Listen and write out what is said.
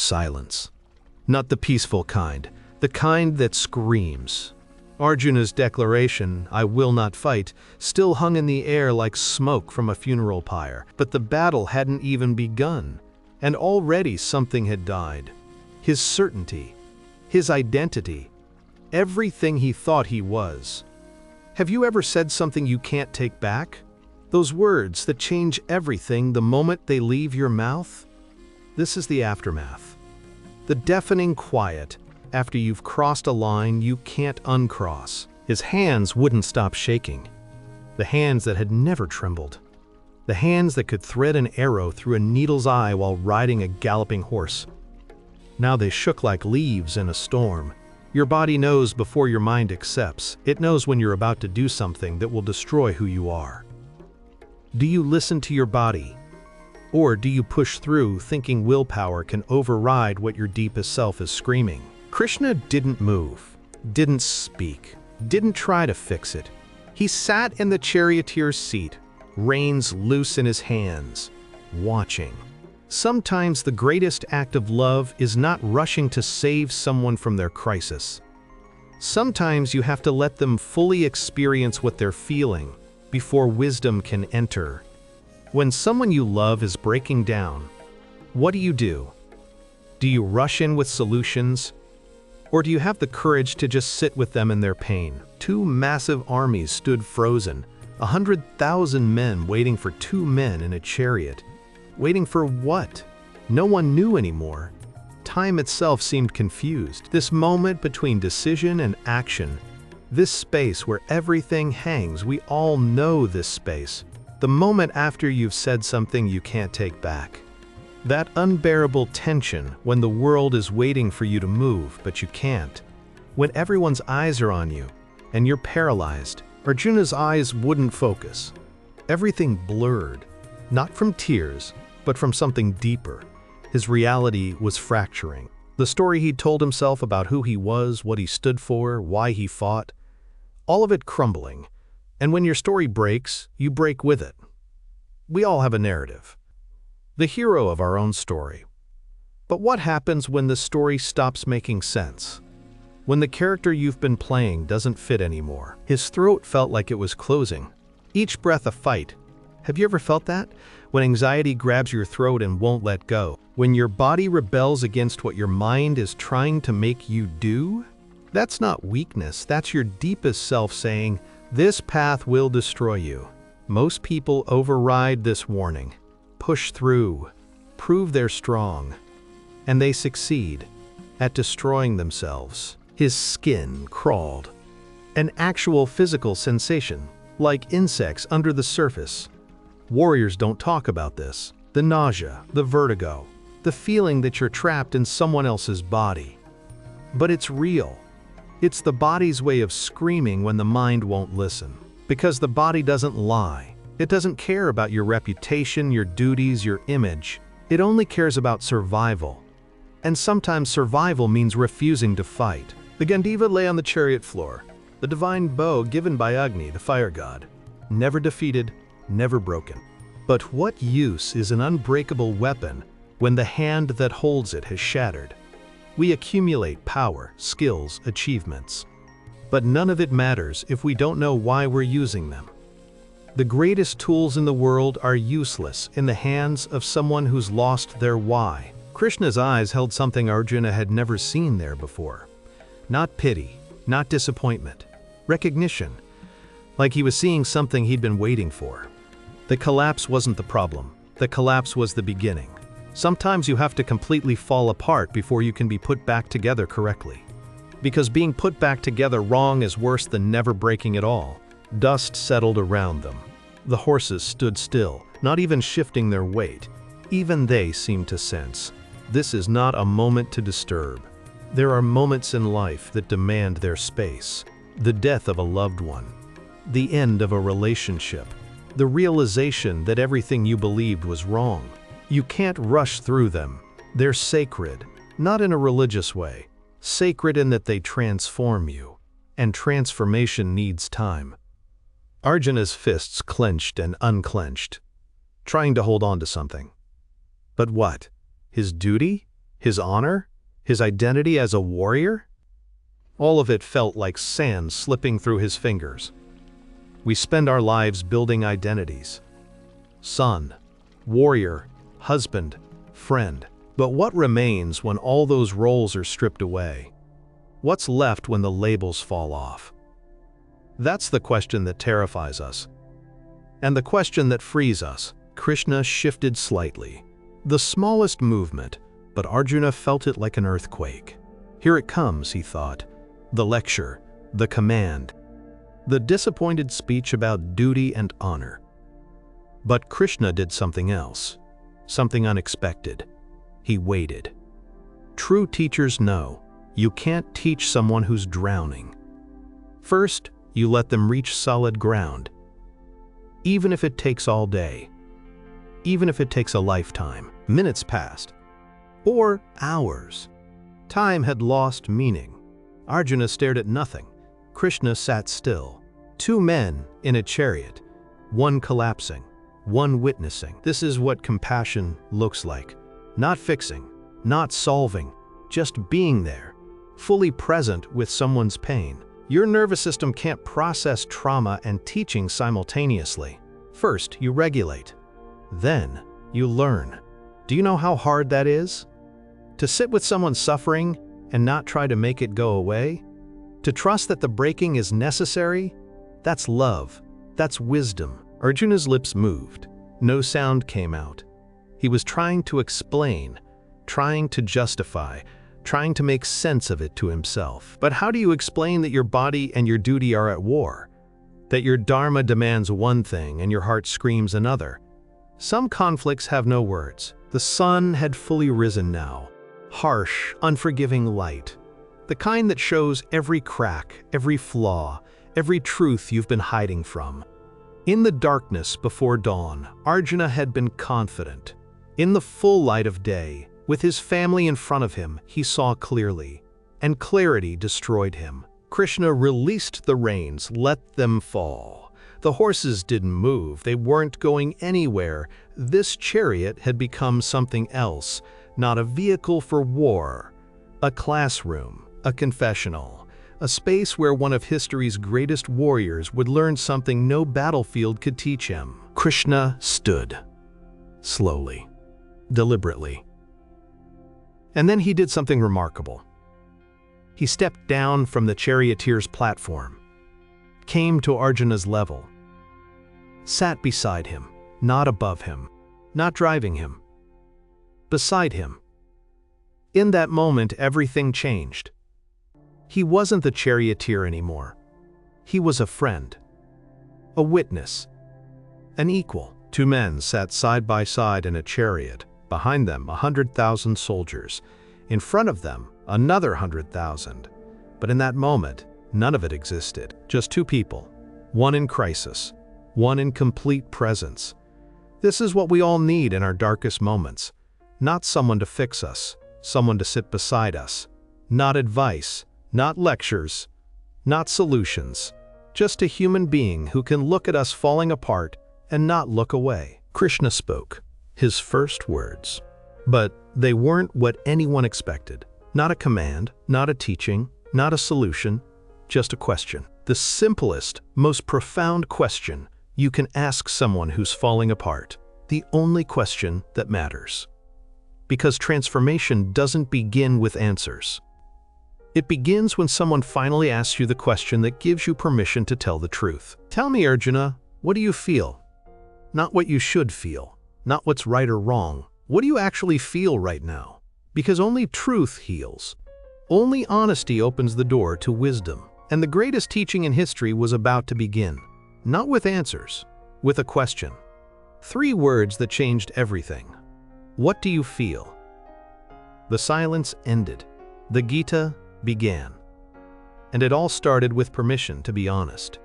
silence. Not the peaceful kind, the kind that screams. Arjuna's declaration, "I will not fight," still hung in the air like smoke from a funeral pyre, but the battle hadn't even begun, and already something had died. His certainty, his identity, everything he thought he was. Have you ever said something you can't take back? Those words that change everything the moment they leave your mouth? This is the aftermath. The deafening quiet after you've crossed a line you can't uncross. His hands wouldn't stop shaking. The hands that had never trembled. The hands that could thread an arrow through a needle's eye while riding a galloping horse. Now they shook like leaves in a storm. Your body knows before your mind accepts. It knows when you're about to do something that will destroy who you are. Do you listen to your body? Or do you push through thinking willpower can override what your deepest self is screaming? Krishna didn't move, didn't speak, didn't try to fix it. He sat in the charioteer's seat, reins loose in his hands, watching. Sometimes the greatest act of love is not rushing to save someone from their crisis. Sometimes you have to let them fully experience what they're feeling before wisdom can enter. When someone you love is breaking down, what do? Do you rush in with solutions? Or do you have the courage to just sit with them in their pain? Two massive armies stood frozen, 100,000 men waiting for two men in a chariot. Waiting for what? No one knew anymore. Time itself seemed confused. This moment between decision and action, this space where everything hangs, we all know this space. The moment after you've said something you can't take back. That unbearable tension when the world is waiting for you to move, but you can't. When everyone's eyes are on you, and you're paralyzed. Arjuna's eyes wouldn't focus. Everything blurred, not from tears, but from something deeper. His reality was fracturing. The story he'd told himself about who he was, what he stood for, why he fought, all of it crumbling. And when your story breaks, you break with it. We all have a narrative. The hero of our own story. But what happens when the story stops making sense? When the character you've been playing doesn't fit anymore? His throat felt like it was closing. Each breath a fight. Have you ever felt that? When anxiety grabs your throat and won't let go. When your body rebels against what your mind is trying to make you do? That's not weakness, that's your deepest self saying, "This path will destroy you." Most people override this warning, push through, prove they're strong, and they succeed at destroying themselves. His skin crawled. An actual physical sensation, like insects under the surface. Warriors don't talk about this. The nausea, the vertigo, the feeling that you're trapped in someone else's body. But it's real. It's the body's way of screaming when the mind won't listen. Because the body doesn't lie. It doesn't care about your reputation, your duties, your image. It only cares about survival. And sometimes survival means refusing to fight. The Gandiva lay on the chariot floor, the divine bow given by Agni, the fire god. Never defeated, never broken. But what use is an unbreakable weapon when the hand that holds it has shattered? We accumulate power, skills, achievements. But none of it matters if we don't know why we're using them. The greatest tools in the world are useless in the hands of someone who's lost their why. Krishna's eyes held something Arjuna had never seen there before. Not pity, not disappointment, recognition. Like he was seeing something he'd been waiting for. The collapse wasn't the problem. The collapse was the beginning. Sometimes you have to completely fall apart before you can be put back together correctly. Because being put back together wrong is worse than never breaking at all. Dust settled around them. The horses stood still, not even shifting their weight. Even they seemed to sense, this is not a moment to disturb. There are moments in life that demand their space. The death of a loved one. The end of a relationship. The realization that everything you believed was wrong. You can't rush through them. They're sacred, not in a religious way. Sacred in that they transform you. And transformation needs time. Arjuna's fists clenched and unclenched, trying to hold on to something. But what? His duty? His honor? His identity as a warrior? All of it felt like sand slipping through his fingers. We spend our lives building identities. Son, warrior, husband, friend. But what remains when all those roles are stripped away? What's left when the labels fall off? That's the question that terrifies us. And the question that frees us. Krishna shifted slightly. The smallest movement, but Arjuna felt it like an earthquake. Here it comes, he thought. The lecture, the command, the disappointed speech about duty and honor. But Krishna did something else, something unexpected. He waited. True teachers know you can't teach someone who's drowning. First, you let them reach solid ground. Even if it takes all day. Even if it takes a lifetime. Minutes passed. Or hours. Time had lost meaning. Arjuna stared at nothing. Krishna sat still. Two men in a chariot. One collapsing. One witnessing. This is what compassion looks like. Not fixing. Not solving. Just being there. Fully present with someone's pain. Your nervous system can't process trauma and teaching simultaneously. First, you regulate. Then, you learn. Do you know how hard that is? To sit with someone suffering and not try to make it go away? To trust that the breaking is necessary? That's love. That's wisdom. Arjuna's lips moved. No sound came out. He was trying to explain, trying to justify, trying to make sense of it to himself. But how do you explain that your body and your duty are at war? That your dharma demands one thing and your heart screams another? Some conflicts have no words. The sun had fully risen now. Harsh, unforgiving light. The kind that shows every crack, every flaw, every truth you've been hiding from. In the darkness before dawn, Arjuna had been confident. In the full light of day, with his family in front of him, he saw clearly. And clarity destroyed him. Krishna released the reins, let them fall. The horses didn't move, they weren't going anywhere. This chariot had become something else, not a vehicle for war. A classroom, a confessional, a space where one of history's greatest warriors would learn something no battlefield could teach him. Krishna stood. Slowly. Deliberately. And then he did something remarkable. He stepped down from the charioteer's platform, came to Arjuna's level, sat beside him, not above him, not driving him, beside him. In that moment, everything changed. He wasn't the charioteer anymore. He was a friend, a witness, an equal. Two men sat side by side in a chariot, behind them 100,000 soldiers, in front of them another 100,000. But in that moment, none of it existed. Just two people, one in crisis, one in complete presence. This is what we all need in our darkest moments. Not someone to fix us, someone to sit beside us. Not advice, not lectures, not solutions. Just a human being who can look at us falling apart and not look away. Krishna spoke, his first words. But they weren't what anyone expected. Not a command, not a teaching, not a solution, just a question. The simplest, most profound question you can ask someone who's falling apart. The only question that matters. Because transformation doesn't begin with answers. It begins when someone finally asks you the question that gives you permission to tell the truth. Tell me, Arjuna, what do you feel? Not what you should feel, not what's right or wrong. What do you actually feel right now? Because only truth heals. Only honesty opens the door to wisdom. And the greatest teaching in history was about to begin. Not with answers, with a question. 3 words that changed everything. What do you feel? The silence ended. The Gita began. And it all started with permission to be honest.